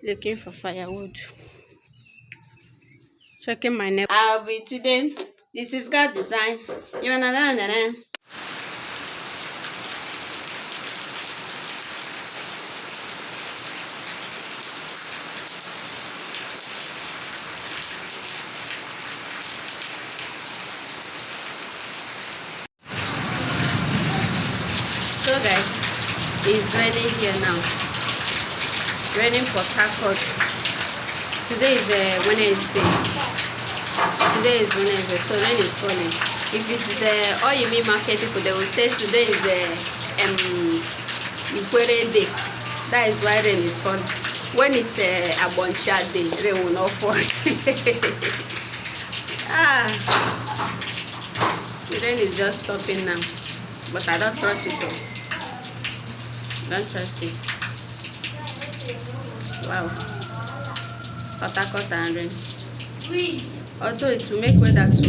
Looking for firewood. Checking my neighbor. I'll be today. This is God design. You know. So guys, it's raining here now. Raining for Harcourt. Today is Wednesday. Today is Wednesday, so rain is falling. If it is all you mean market people, they will say today is Ikwere day. That is why rain is falling. When it's Aboncha day, rain will not fall. The rain is just stopping now, but I don't trust it though. Don't trust it. Wow. Harcourt and rain. Although it will make weather to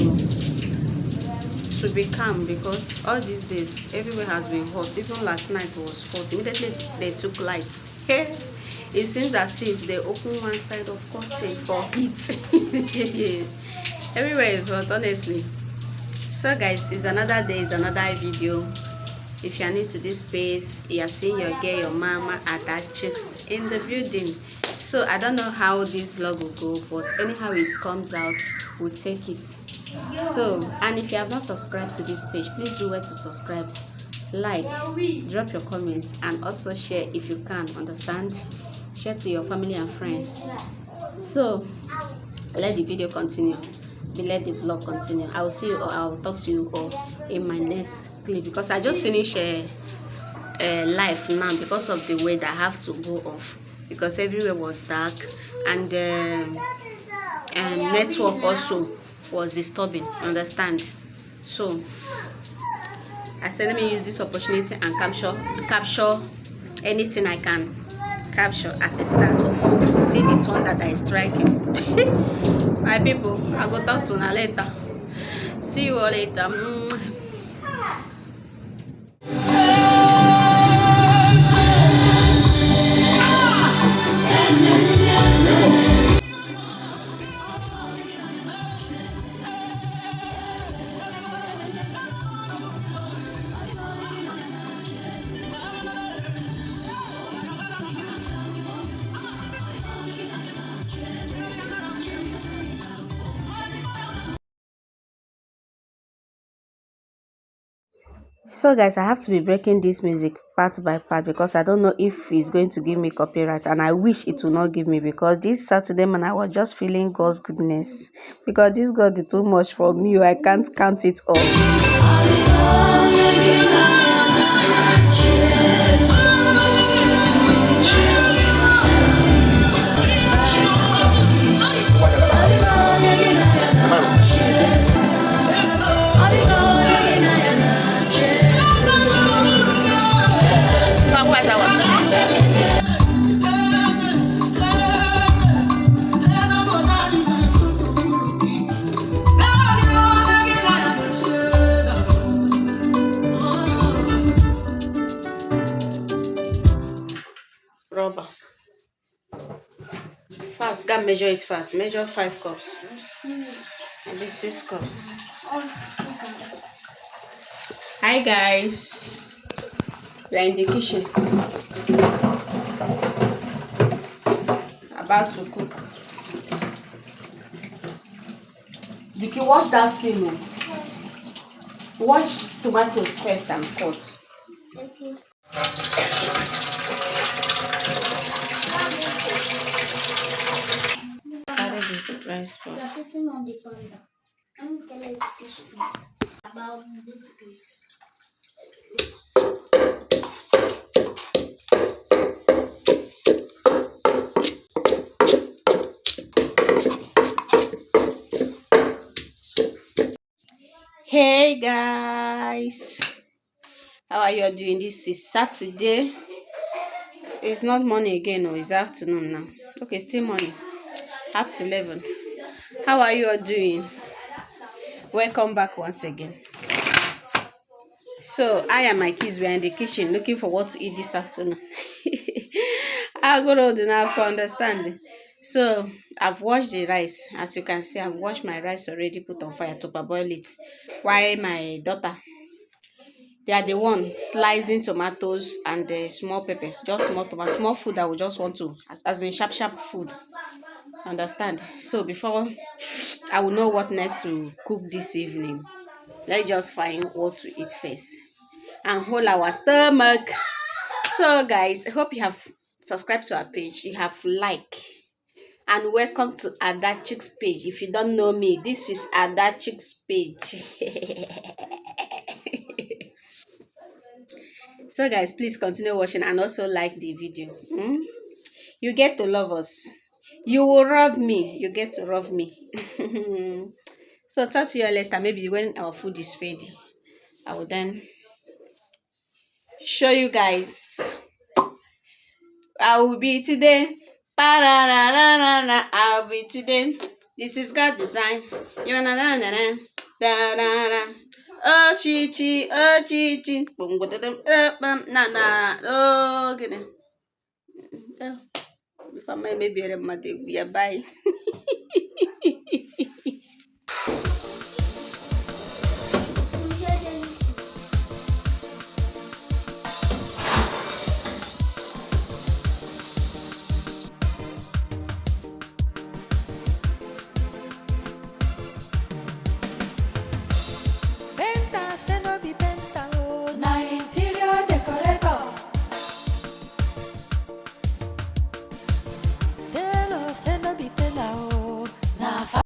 be calm, because all these days everywhere has been hot. Even last night was hot. Immediately they took lights. It seems as if they open one side of curtain for heat. Everywhere is hot, honestly. So guys, it's another day, it's another video. If you are new to this space, you are seeing your girl, your mama, and that chicks in the building. So I don't know how this vlog will go, but anyhow it comes out, we'll take it. So, and if you have not subscribed to this page, please do well to subscribe, like, drop your comments, and also share if you can. Understand? Share to your family and friends. So let the video continue. Let the vlog continue. I will see you, or I will talk to you all in my next clip, because I just finished live now. Because of the weather, I have to go off because everywhere was dark, and network also was disturbing. Understand? So I said, let me use this opportunity and capture anything I can capture as a start of see the thunder that is striking. My people, I go talk to you later. See you all later. So guys, I have to be breaking this music part by part, because I don't know if it's going to give me copyright, and I wish it will not give me, because this Saturday man, I was just feeling God's goodness, because this God is too much for me. I can't count it all. Rubber. Fast, gotta measure it fast. Measure 5 cups. Maybe 6 cups. Hi guys. We are in the kitchen. About to cook. Vicky, wash that thing. Wash tomatoes first and cut. Okay. Carry the rice pot. You're sitting on the panda. I'm telling you about this piece. Hey guys, how are you doing? This is Saturday. It's not morning again, no, it's afternoon now. Okay, still morning, after 11. How are you all doing? Welcome back once again. So I and my kids were in the kitchen looking for what to eat this afternoon. I got old enough for understanding. So I've washed the rice. As you can see, I've washed my rice already, put on fire to parboil it. While my daughter, they are the one slicing tomatoes and the small peppers, just small tomatoes, small food that we just want to, as in sharp food. Understand? So before I will know what next to cook this evening, let's just find what to eat first and hold our stomach. So guys, I hope you have subscribed to our page, you have liked, and welcome to Ada Chicks page. If you don't know me, this is Ada Chicks page. So guys, please continue watching and also like the video. You get to love us. You will love me. You get to love me. So talk to you later. Maybe when our food is ready, I will then show you guys. I will be today. I will be today. This is God design. Oh chichi, oh chichi. Oh gini. Before my maybe mother we are buying.